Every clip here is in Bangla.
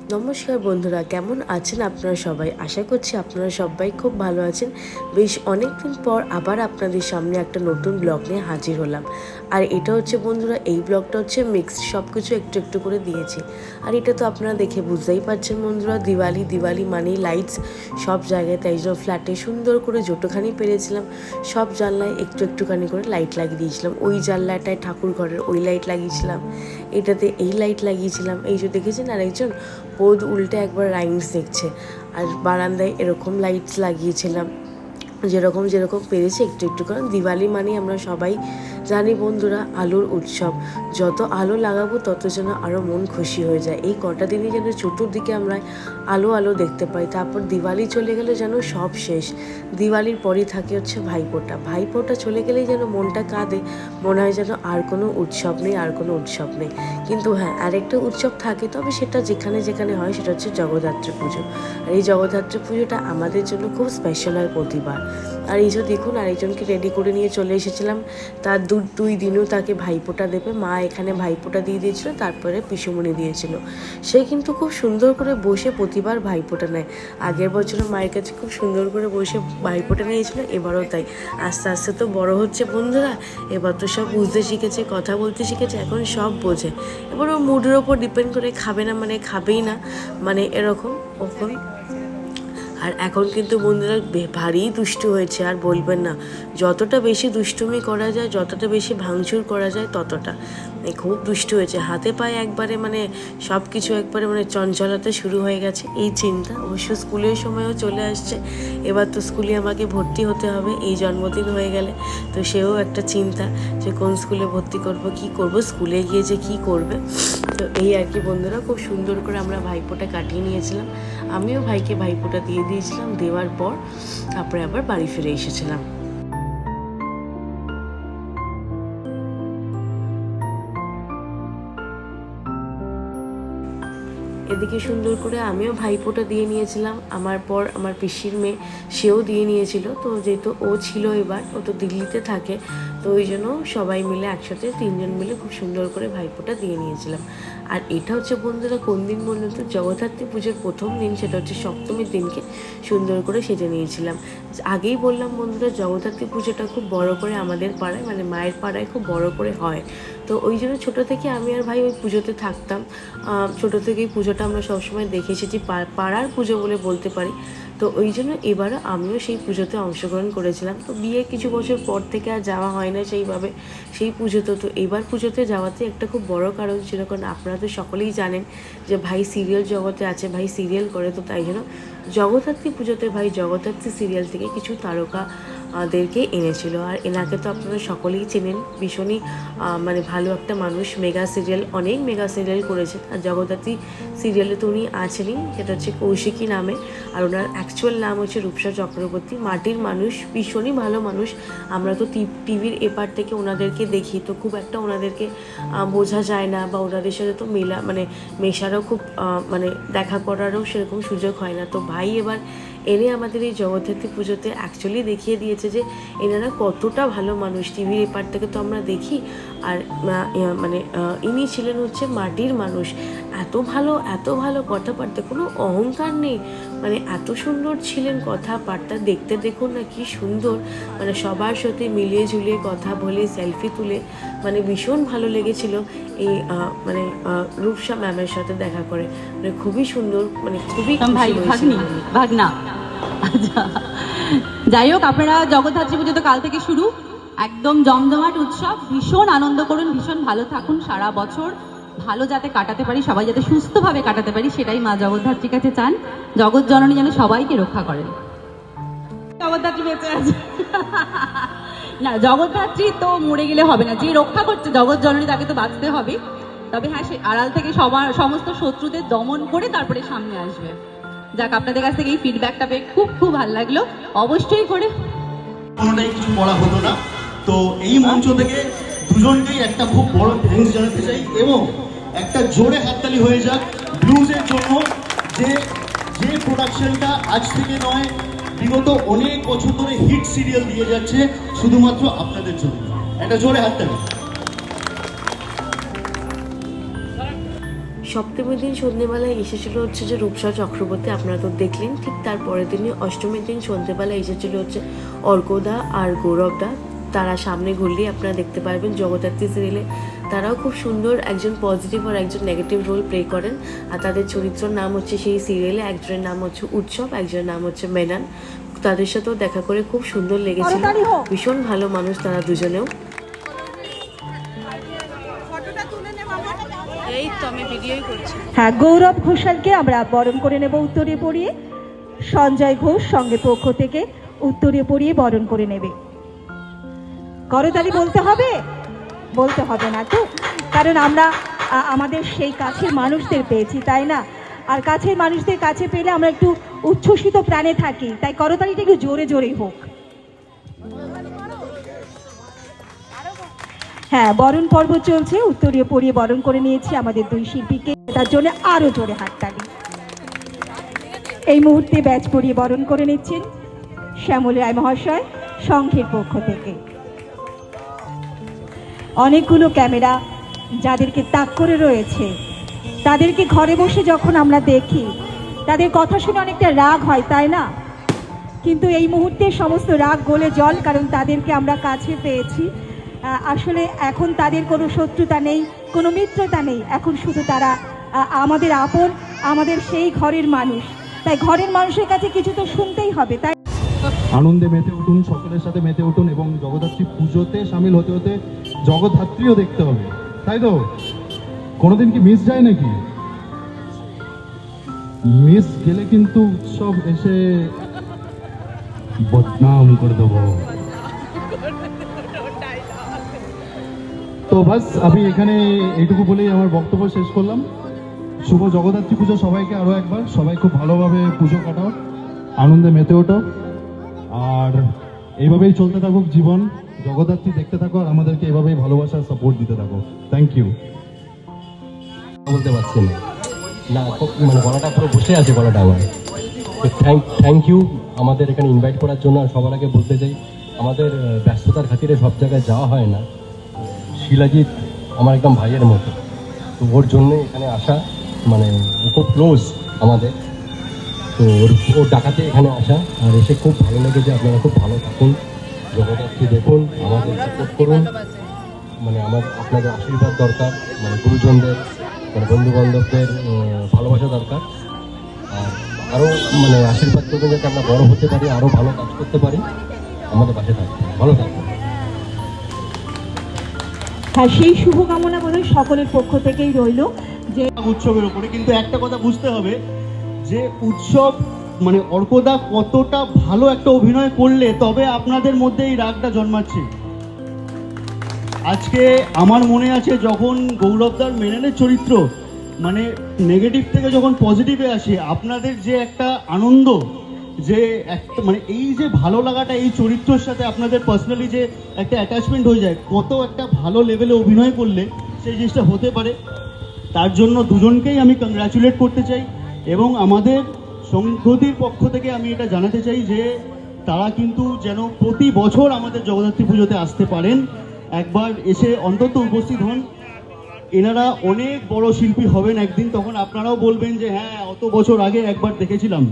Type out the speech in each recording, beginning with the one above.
নমস্কার বন্ধুরা, কেমন আছেন আপনারা সবাই? আশা করছি আপনারা সবাই খুব ভালো আছেন। বেশ অনেকদিন পর আবার আপনাদের সামনে একটা নতুন ব্লগ নিয়ে হাজির হলাম। আর এটা হচ্ছে বন্ধুরা, এই ব্লগটা হচ্ছে মিক্সড, সব কিছু একটু একটু করে দিয়েছি। আর এটা তো আপনারা দেখে বুঝতেই পারছেন বন্ধুরা, দিওয়ালি মানেই লাইটস সব জায়গায়। তাই জন্য ফ্ল্যাটে সুন্দর করে যতখানি পেরেছিলাম সব জানলায় একটু একটুখানি করে লাইট লাগিয়ে দিয়েছিলাম। ওই জানলাটায় ঠাকুর ঘরের ওই লাইট লাগিয়েছিলাম, এটাতে এই লাইট লাগিয়েছিলাম। এই যে দেখেছেন আরেকজন বোধ উল্টে একবার রাইমস দেখছে। আর বারান্দায় এরকম লাইটস লাগিয়েছিলাম, যেরকম যেরকম পেরেছি একটু একটু। কারণ দিওয়ালি মানে আমরা সবাই জানি বন্ধুরা, আলোর উৎসব। যত আলো লাগাবো তত যেন আরও মন খুশি হয়ে যায়। এই কটা দিনই যেন চতুর্দিকে আমরা আলো আলো দেখতে পাই। তারপর দিওয়ালি চলে গেলে যেন সব শেষ। দিওয়ালির পরই থাকে হচ্ছে ভাইফোঁটা। ভাইফোঁটা চলে গেলেই যেন মনটা কাঁদে, মনে হয় যেন আর কোনো উৎসব নেই, আর কোনো উৎসব নেই। কিন্তু হ্যাঁ, আরেকটা উৎসব থাকে, তবে সেটা যেখানে যেখানে হয়, সেটা হচ্ছে জগদ্ধাত্রী পুজো। আর এই জগদ্ধাত্রী পুজোটা আমাদের জন্য খুব স্পেশাল হয় প্রতিবার। আর এই যে দেখুন, আরেকজনকে রেডি করে নিয়ে চলে এসেছিলাম। তার দুই দিনও তাকে ভাইফোঁটা দেবে। মা এখানে ভাইফোঁটা দিয়ে দিয়েছিল, তারপরে পিসুমণি দিয়েছিল। সে কিন্তু খুব সুন্দর করে বসে প্রতিবার ভাইফোঁটা নেয়। আগের বছরও মায়ের কাছে খুব সুন্দর করে বসে ভাইফোঁটা নিয়েছিল, এবারও তাই। আস্তে আস্তে তো বড় হচ্ছে বন্ধুরা, এবার তো সব বুঝতে শিখেছে, কথা বলতে শিখেছে, এখন সব বোঝে। এবার ও মুডের ওপর ডিপেন্ড করে, খাবে না মানে খাবেই না, মানে এরকম ওখন। আর এখন কিন্তু বন্ধুরা ভারী দুষ্টু হয়েছে, আর বলবেন না। যতটা বেশি দুষ্টুমি করা যায়, যতটা বেশি ভাঙচুর করা যায়, ততটা খুব দুষ্টু হয়েছে। হাতে পায়ে একবারে মানে সব কিছু একবারে মানে চঞ্চলতা শুরু হয়ে গেছে। এই চিন্তা, অবশ্য স্কুলের সময়ও চলে আসছে। এবার তো স্কুলে আমাকে ভর্তি হতে হবে এই জন্মদিন হয়ে গেলে। তো সেও একটা চিন্তা যে কোন স্কুলে ভর্তি করব, কি করব, স্কুলে গিয়ে যে কী করবে। তো এই আর কি বন্ধুরা, খুব সুন্দর করে আমরা ভাইফোঁটা কাটিয়ে নিয়েছিলাম। আমিও ভাইকে ভাইফোঁটা দিয়ে দিয়েছিলাম। দেওয়ার পর তারপরে আবার বাড়ি ফিরে এসেছিলাম। এদিকে সুন্দর করে আমিও ভাইফোঁটা দিয়ে নিয়েছিলাম। আমার পর আমার পিসির মেয়ে, সেও দিয়ে নিয়েছিল। তো যেহেতু ও ছিল, এবার ও তো দিল্লিতে থাকে, তো ওই জন্য সবাই মিলে একসাথে তিনজন মিলে খুব সুন্দর করে ভাইফোঁটা দিয়ে নিয়েছিলাম। আর এটা হচ্ছে বন্ধুরা কোন দিন বলুন তো, জগদ্ধাত্রী পুজোর প্রথম দিন, সেটা হচ্ছে সপ্তমীর দিনকে সুন্দর করে সেজে নিয়েছিলাম। আগেই বললাম বন্ধুরা, জগদ্ধাত্রী পুজোটা খুব বড় করে আমাদের পাড়ায়, মানে মায়ের পাড়ায় খুব বড় করে হয়। তো ওই জন্য ছোটো থেকে আমি আর ভাই ওই পুজোতে থাকতাম। ছোটো থেকেই পুজোটা আমরা সবসময় দেখে এসেছি, পাড়ার পুজো বলে বলতে পারি। তো ওই জন্য এবারও আমিও সেই পুজোতে অংশগ্রহণ করেছিলাম। তো বিয়ের কিছু বছর পর থেকে আর যাওয়া হয় না সেইভাবে সেই পুজোতে। তো এবার পুজোতে যাওয়াতে একটা খুব বড় কারণ ছিল, কারণ আপনারা তো সকলেই জানেন যে ভাই সিরিয়াল জগতে আছে, ভাই সিরিয়াল করে। তো তাই জন্য জগদ্ধাত্রী পুজোতে ভাই জগদ্ধাত্রী সিরিয়াল থেকে কিছু তারকা দেরকে এনেছিল। আর এনাকে তো আপনারা সকলেই চেনেন, ভীষণই মানে ভালো একটা মানুষ। মেগা সিরিয়াল, অনেক মেগা সিরিয়াল করেছেন। আর জগদ্ধাত্রী সিরিয়ালে তো উনি আছেনই, সেটা হচ্ছে কৌশিকী নামে। আর ওনার অ্যাকচুয়াল নাম হচ্ছে রূপসা চক্রবর্তী। মাটির মানুষ, ভীষণই ভালো মানুষ। আমরা তো টিভির এপার থেকে ওনাদেরকে দেখি, তো খুব একটা ওনাদেরকে বোঝা যায় না, বা ওনাদের সাথে তো মেশারও খুব মানে দেখা করারও সেরকম সুযোগ হয় না। তো ভাই এবার এনে আমাদের এই জগদ্ধাত্রী পুজোতে অ্যাকচুয়ালি দেখিয়ে দিয়েছে যে এনারা কতটা ভালো মানুষ। টিভির এপার থেকে তো আমরা দেখি, আর মানে ইনি ছিলেন হচ্ছে মাটির মানুষ। এত ভালো কথাবার্তা, কোনো অহংকার নেই, মানে এত সুন্দর ছিলেন কথাবার্তা। দেখতে দেখুন না কি সুন্দর, মানে সবার সাথে মিলিয়ে ঝুলিয়ে কথা বলে, সেলফি তুলে, মানে ভীষণ ভালো লেগেছিল এই মানে রূপসা ম্যামের সাথে দেখা করে। মানে খুবই সুন্দর, মানে খুবই ভাগনা। আচ্ছা, যাই হোক, আপনারা জগদ্ধাত্রী পুজো তো কাল থেকে শুরু, একদম জমজমাট উৎসব। ভীষণ আনন্দ করুন, ভীষণ ভালো থাকুন, সারা বছর ভালো যাতে কাটাতে পারি, সবাই যাতে সুস্থভাবে কাটাতে পারি, সেটাই মা জগদ্ধাত্রীর কাছে চান। জগৎ জননী যেন সবাইকে রক্ষা করেন। জগদ্ধাত্রী বেঁচে আছে না, জগদ্ধাত্রী তো মরে গেলে হবে না, যে রক্ষা করছে জগৎ জননী তাকে তো বাঁচতে হবে। তবে হ্যাঁ, সে আড়াল থেকে সমস্ত শত্রুদের দমন করে তারপরে সামনে আসবে। যাক, আপনাদের কাছ থেকে এই ফিডব্যাকটা পেয়ে খুব খুব ভালো লাগলো। অবশ্যই করে কোনোটাই কিছু করা হতো না। তো এই মঞ্চ থেকে দুজনকেই একটা খুব বড় থ্যাঙ্কস জানাতে চাই, এবং একটা জোরে হাততালি হয়ে যাক ব্লুজের জন্য, যে যে প্রোডাকশনটা আজ থেকে নয়, বিগত অনেক বছর ধরে হিট সিরিয়াল দিয়ে যাচ্ছে শুধুমাত্র আপনাদের জন্য। একটা জোরে হাততালি। সপ্তমীর দিন সন্ধ্যেবেলায় এসেছিলো হচ্ছে যে রূপসা চক্রবর্তী, আপনারা তো দেখলেন। ঠিক তারপরের দিনই অষ্টমীর দিন সন্ধ্যেবেলায় এসেছিলো হচ্ছে অর্কদা আর গৌরবদা। তারা সামনে ঘুরলেই আপনারা দেখতে পারবেন জগদ্ধাত্রী সিরিয়ালে তারাও খুব সুন্দর একজন পজিটিভ আর একজন নেগেটিভ রোল প্লে করেন। আর তাদের চরিত্রের নাম হচ্ছে সেই সিরিয়ালে, একজনের নাম হচ্ছে উৎসব, একজনের নাম হচ্ছে মেনান। তাদের সাথেও দেখা করে খুব সুন্দর লেগেছিল, ভীষণ ভালো মানুষ তারা দুজনেও। এই তো আমি ভিডিওই করছি। হ্যাঁ, গৌরব ঘোষালকে আমরা বরণ করে নেব উত্তরে পড়িয়ে। সঞ্জয় ঘোষ সঙ্গের পক্ষ থেকে উত্তরে পড়িয়ে বরণ করে নেবে। করতালি বলতে হবে? বলতে হবে না তো, কারণ আমরা আমাদের সেই কাছের মানুষদের পেয়েছি, তাই না? আর কাছের মানুষদের কাছে পেলে আমরা একটু উচ্ছ্বসিত প্রাণে থাকি, তাই করতালিটা একটু জোরে জোরেই হোক। হ্যাঁ, বরণ পর্ব চলছে। উত্তরীয় পরিয়ে বরণ করে নিয়েছি আমাদের দুই শিল্পীকে, তার জন্য আরো জোরে হাততালি। এই মুহূর্তে ব্যাচ পরিয়ে বরণ করে নিচ্ছেন শ্যামল রায় মহাশয় সংঘের পক্ষ থেকে। অনেকগুলো ক্যামেরা যাদেরকে তাক করে রয়েছে, তাদেরকে ঘরে বসে যখন আমরা দেখি তাদের কথা শুনে অনেকটা রাগ হয়, তাই না? কিন্তু এই মুহূর্তে সমস্ত রাগ গলে জল, কারণ তাদেরকে আমরা কাছে পেয়েছি। আসলে এখন তাদের কোনো শত্রুতা নেই, কোনো মিত্রতা নেই, এখন শুধু তারা আমাদের আপন, আমাদের সেই ঘরের মানুষ। তাই ঘরের মানুষের কাছে কিছু তো শুনতেই হবে, তাই আনন্দে মেতে উঠুন, সকলের সাথে মেতে উঠুন এবং জগদ্ধাত্রী পুজোতে সামিল হতে হতে জগদ্ধাত্রীও দেখতে হবে, তাই তো? কোনোদিন কি মিস যায় নাকি? মিস গেলে কিন্তু উৎসব এসে বদনাম করে দেবো। তো বাস আমি এখানে এইটুকু বলেই আমার বক্তব্য শেষ করলাম। শুভ জগদ্ধাত্রী পুজো সবাইকে আরো একবার। সবাই খুব ভালোভাবে পুজো কাটাও, আনন্দে মেতে ওঠো, আর এইভাবেই চলতে থাকুক জীবন। জগদ্ধাত্রী দেখতে থাকো আর আমাদেরকে এভাবেই ভালোবাসা সাপোর্ট দিতে থাকো। Thank you. বলতে পারছি না, না মানে গলাটা পুরো বসে আছে গলাটা আমার। থ্যাংক ইউ আমাদের এখানে ইনভাইট করার জন্য। আর সবার আগে বলতে চাই, আমাদের ব্যস্ততার খাতিরে সব জায়গায় যাওয়া হয় না। শিলাজিৎ আমার একদম ভাইয়ের মতো, তো ওর জন্যে এখানে আসা, মানে ও খুব ক্লোজ আমাদের, তো ওর ডাকাতে এখানে আসা। আর এসে খুব ভালো লেগেছে। আপনারা খুব ভালো থাকুন, জগদ্ধাত্রী দেখুন, আমাদের সাপোর্ট করুন। মানে আপনাদের আশীর্বাদ দরকার, মানে গুরুজনদের, মানে বন্ধু বান্ধবদের ভালোবাসা দরকার। আর আরও মানে আশীর্বাদ করবেন যাতে আমরা বড় হতে পারি, আরও ভালো কাজ করতে পারি। আমাদের পাশে থাকবেন, ভালো থাকবেন। হ্যাঁ, সেই শুভকামনা বোধহয় সকলের পক্ষ থেকেই রইল যে উৎসবের উপরে। কিন্তু একটা কথা বুঝতে হবে যে উৎসব মানে অর্কদা কতটা ভালো একটা অভিনয় করলে তবে আপনাদের মধ্যে এই রাগটা জন্মাচ্ছে। আজকে আমার মনে আছে যখন গৌরবদার মেনানের চরিত্র মানে নেগেটিভ থেকে যখন পজিটিভে আসে, আপনাদের যে একটা আনন্দ, যে একটা মানে এই যে ভালো লাগাটা এই চরিত্রের সাথে আপনাদের পার্সোনালি যে একটা অ্যাটাচমেন্ট হয়ে যায়, কত একটা ভালো লেভেলে অভিনয় করলে সেই জিনিসটা হতে পারে। তার জন্য দুজনকেই আমি কংগ্রাচুলেট করতে চাই এবং আমাদের সংহতির পক্ষ থেকে আমি এটা জানাতে চাই যে তারা কিন্তু যেন প্রতি বছর আমাদের জগদ্ধাত্রী পুজোতে আসতে পারেন, একবার এসে অন্তত উপস্থিত হন। এনারা অনেক বড় শিল্পী হবেন একদিন, তখন আপনারাও বলবেন যে হ্যাঁ অত বছর আগে একবার দেখেছিলাম।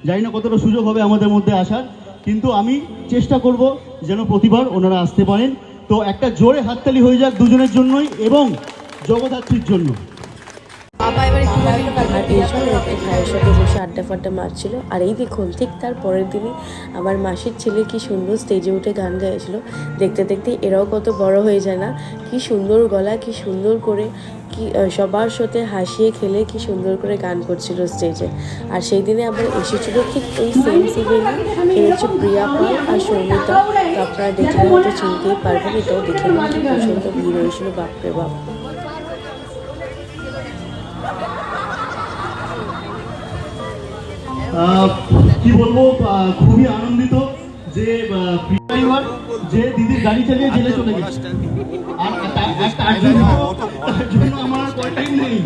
জানি না কতটা সুযোগ হবে আমাদের মধ্যে আসার, কিন্তু আমি চেষ্টা করব যেন প্রতিবার ওনারা আসতে পারেন। তো একটা জোরে হাততালি হয়ে যাক দুজনের জন্যই এবং জগদ্ধাত্রীর জন্য। আর এই সময় একটু ভাইয়ের সাথে বসে আড্ডা ফাড্ডা মারছিল। আর এই দেখুন ঠিক তার পরের দিনই আমার মাসির ছেলে কি সুন্দর স্টেজে উঠে গান গাইছিল। দেখতে দেখতে এরাও কত বড় হয়ে যায় না, কি সুন্দর গলা, কি সুন্দর করে কি সবার সাথে হাসিয়ে খেলে কি সুন্দর করে গান করছিল স্টেজে। আর সেই দিনে আবার এসেছিল ঠিক ওই সেম সিরিয়ালে, এ হচ্ছে প্রিয়া পাল আর সৌমিতা। তো আপনারা দেখলে হয়তো চিনতেই পারবেন, এটাও দেখে নিন কি প্রচণ্ড ভিড় হয়েছিল, বাপরে বাপ। কি বলবো, খুবই আনন্দিত যে পরিবার যে দিদির গাড়ি চালিয়ে জেলে চলে গেছে। আর তার জন্য আমার টাইম নেই,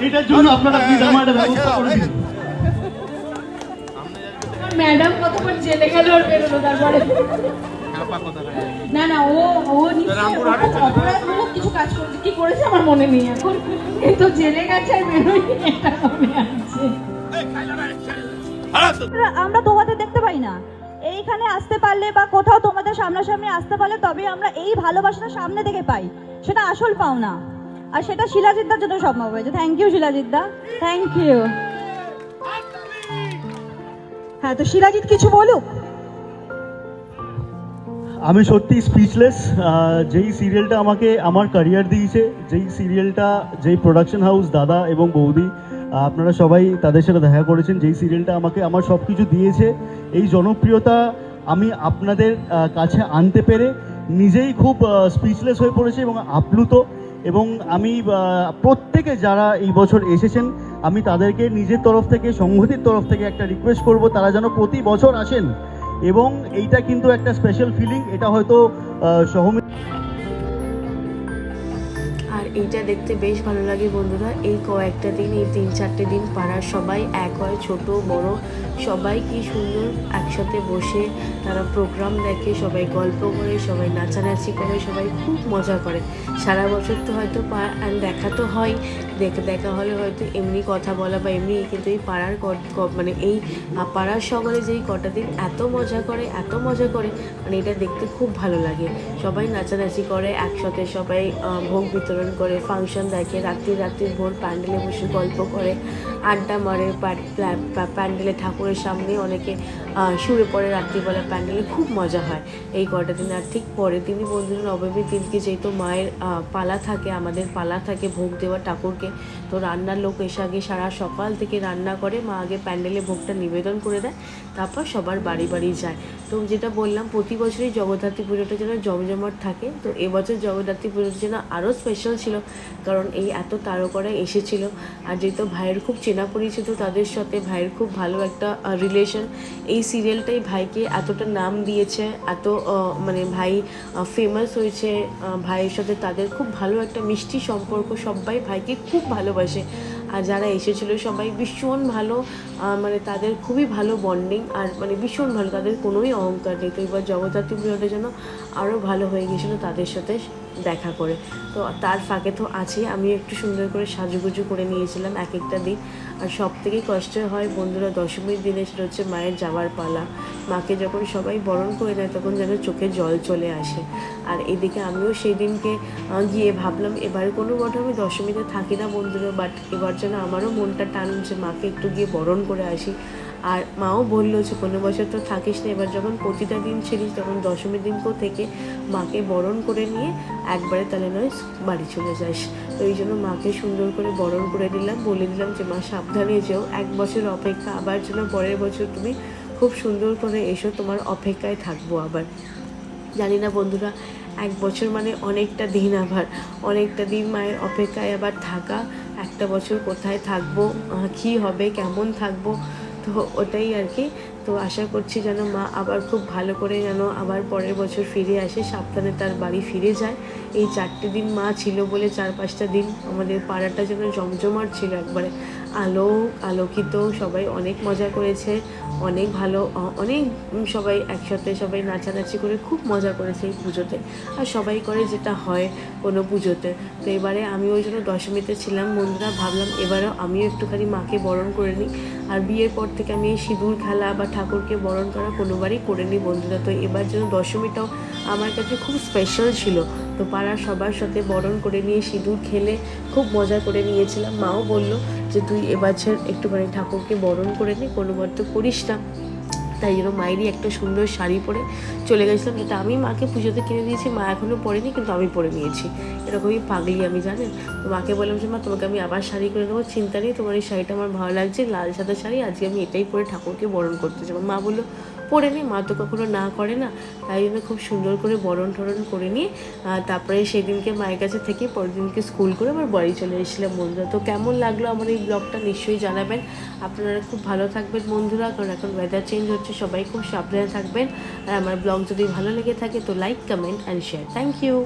এটার জন্য আপনারা প্লিজ আমার একটা ব্যবস্থা করে দিন। ম্যাডাম কতক্ষণ জেলে গেল আর বেরোলো তারপরে। না না, ও নিশ্চয়ই অপরাধমূলক কিছু কাজ করেছে, কি করেছে আমার মনে নেই এখন, কিন্তু জেলে গেছে আর বেরোয়নি এটা মনে আছে। আমরা তোমাদের দেখতে পাই না, এইখানে আসতে পারলে বা কোথাও তোমাদের সামনাসামনি আসতে পারলে তবে আমরা এই ভালোবাসাটা সামনে থেকে পাই, সেটা আসল পাওনা। আর সেটা শিলাজিৎদার জন্য সম্ভব হয়েছে। থ্যাংক ইউ শিলাজিৎদা, থ্যাংক ইউ। হ্যাঁ, তো শিলাজিৎ কিছু বলুক। আমি সত্যি স্পিচলেস। যেই সিরিয়ালটা আমাকে আমার ক্যারিয়ার দিয়েছে, যেই সিরিয়ালটা, যেই প্রোডাকশন হাউস দাদা এবং বৌদি, আপনারা সবাই তাদের সাথে দেখা করেছেন, যেই সিরিয়ালটা আমাকে আমার সব কিছু দিয়েছে, এই জনপ্রিয়তা আমি আপনাদের কাছে আনতে পেরে নিজেই খুব স্পিচলেস হয়ে পড়েছি এবং আপ্লুত। এবং আমি প্রত্যেকে যারা এই বছর এসেছেন, আমি তাদেরকে নিজের তরফ থেকে, সংহতির তরফ থেকে একটা রিকোয়েস্ট করব, তারা যেন প্রতি বছর আসেন। এবং এইটা কিন্তু একটা স্পেশাল ফিলিং, এটা হয়তো সহমত। আর এইটা দেখতে বেশ ভালো লাগে বন্ধুরা। এই কয়েকটা দিন, এই 3-4টে দিন পাড়ার সবাই এক হয়, ছোট বড় সবাই কি সুন্দর একসাথে বসে তারা প্রোগ্রাম দেখে, সবাই গল্প করে, সবাই নাচানাচি করে, সবাই খুব মজা করে। সারা বছর তো হয়তো দেখা তো হয়, দেখা হলে হয়তো এমনি কথা বলা বা এমনি, কিন্তু এই পাড়ার মানে এই পাড়ার শহরে যেই কটা দিন এত মজা করে, এত মজা করে, মানে এটা দেখতে খুব ভালো লাগে। সবাই নাচানাচি করে একসাথে, সবাই ভোগ বিতরণ করে, ফাংশন দেখে, রাত্রির ভোর প্যান্ডেলে বসে গল্প করে, আড্ডা মারে, প্যান্ডেলে ঠাকুরের সামনে অনেকে শুয়ে পড়ে রাত্রিবেলা প্যান্ডেলে, খুব মজা হয় এই কটা দিন। আর ঠিক পরের দিনই বন্ধুরা নবমীর দিনকে যেহেতু মায়ের পালা থাকে, আমাদের পালা থাকে ভোগ দেওয়া ঠাকুরকে, তো রান্নার লোক এসে আগে সারা সকাল থেকে রান্না করে, মা আগে প্যান্ডেলে ভোগটা নিবেদন করে দেয়, তারপর সবার বাড়ি বাড়ি যায়। তো যেটা বললাম, প্রতি বছরই জগদ্ধাত্রী পুজোটা যেন জমজমাট থাকে, তো এবছর জগদ্ধাত্রী পুজোটা যেন আরও স্পেশাল ছিল, কারণ এই এত তারকারা এসেছিল। আর যেহেতু ভাইয়ের খুব চেনা পরিচিত তাদের সাথে, ভাইয়ের খুব ভালো একটা রিলেশন, এই সিরিয়ালটাই ভাইকে এতটা নাম দিয়েছে, এত মানে ভাই ফেমাস হয়েছে, ভাইয়ের সাথে তাদের খুব ভালো একটা মিষ্টি সম্পর্ক, সবাই ভাইকে খুব ভালোবাসে। আর যারা এসেছিলো সবাই ভীষণ ভালো, মানে তাদের খুবই ভালো বন্ডিং, আর মানে ভীষণ ভালো, তাদের কোনোই অহংকার নেই। তো এবার জগদ্ধাত্রী পুজোটা যেন আরও ভালো হয়ে গেছিলো তাদের সাথে দেখা করে। তো তার ফাঁকে তো আছেই, আমি একটু সুন্দর করে সাজুগুজু করে নিয়েছিলাম এক একটা দিন। আর সব থেকে কষ্ট হয় বন্ধুরা দশমীর দিনে, সেটা হচ্ছে মায়ের যাওয়ার পালা। মাকে যখন সবাই বরণ করে নেয় তখন যেন চোখে জল চলে আসে। আর এদিকে আমিও সেই দিনকে গিয়ে ভাবলাম এবার কোনো মতো আমি দশমীতে থাকি না বন্ধুরা, বাট এবার যেন আমারও মনটা টান যে মাকে একটু গিয়ে বরণ করে আসি। আর মাও বললো যে কোনো বছর তো থাকিস না, এবার যখন প্রতিটা দিন ছিলিস তখন দশমীর দিনকেও থেকে মাকে বরণ করে নিয়ে একবারে তাহলে নয় বাড়ি চলে যাস। তো এই জন্য মাকে সুন্দর করে বরণ করে দিলাম, বলে দিলাম যে মা সাবধানে যেও, 1 বছর অপেক্ষা, আবার যেন পরের বছর তুমি খুব সুন্দর করে এসো, তোমার অপেক্ষায় থাকবো আবার। জানি না বন্ধুরা, 1 বছর মানে অনেকটা দিন, আবার অনেকটা দিন মায়ের অপেক্ষায় আবার থাকা, একটা বছর কোথায় থাকবো, কী হবে, কেমন থাকবো, তো ওটাই আর কি। তো আশা করছি যেন মা আবার খুব ভালো করে যেন আবার পরের বছর ফিরে আসে, সাবধানে তার বাড়ি ফিরে যায়। এই 4টে দিন মা ছিল বলে 4-5টা দিন আমাদের পাড়াটা যেন জমজমাট ছিল, একবারে আলোকিত, সবাই অনেক মজা করেছে, অনেক ভালো, অনেক সবাই একসাথে সবাই নাচানাচি করে খুব মজা করেছে এই পুজোতে। আর সবাই করে যেটা হয় কোনো পুজোতে। তো এবারে আমি ওই জন্য দশমীতে ছিলাম বন্ধুরা, ভাবলাম এবারেও আমিও একটুখানি মাকে বরণ করে নিই। আর বিয়ের পর থেকে আমি এই সিঁদুর খেলা বা ঠাকুরকে বরণ করা কোনোবারই করিনি বন্ধুরা, তো এবার যেন দশমীটাও আমার কাছে খুব স্পেশাল ছিল। তো পাড়ার সবার সাথে বরণ করে নিয়ে সিঁদুর খেলে খুব মজা করে নিয়েছিলাম। মাও বলল যে তুই এবছর একটুখানি ঠাকুরকে বরণ করে নে, কোনোবার তো করিস না। তাই জন্য মায়েরই একটা সুন্দর শাড়ি পরে চলে গেছিলাম, যেটা আমি মাকে পুজোতে কিনে দিয়েছি, মা এখনও পরেনি কিন্তু আমি পরে নিয়েছি, এরকমই পাগলি আমি, জানেন। তো মাকে বললাম যে মা তোমাকে আমি আবার শাড়ি করে দেবো, চিন্তা নেই, তোমার এই শাড়িটা আমার ভালো লাগছে, লাল সাদা শাড়ি, আজকে আমি এটাই পরে ঠাকুরকে বরণ করতে যাবো। মা বললো পরে নি, মা তো কখনো না করে না, তাই জন্য খুব সুন্দর করে বরণ টরণ করে নিয়ে তারপরে সেদিনকে মায়ের কাছে থেকে পরের দিনকে স্কুল করে আবার বাড়ি চলে এসেছিলাম বন্ধুরা। তো কেমন লাগলো আমার এই ব্লগটা নিশ্চয়ই জানাবেন। আপনারা খুব ভালো থাকবেন বন্ধুরা, কারণ এখন ওয়েদার চেঞ্জ হচ্ছে, সবাই খুব সাবধানে থাকবেন। আর আমার ব্লগ যদি ভালো লেগে থাকে তো like, comment and share. Thank you.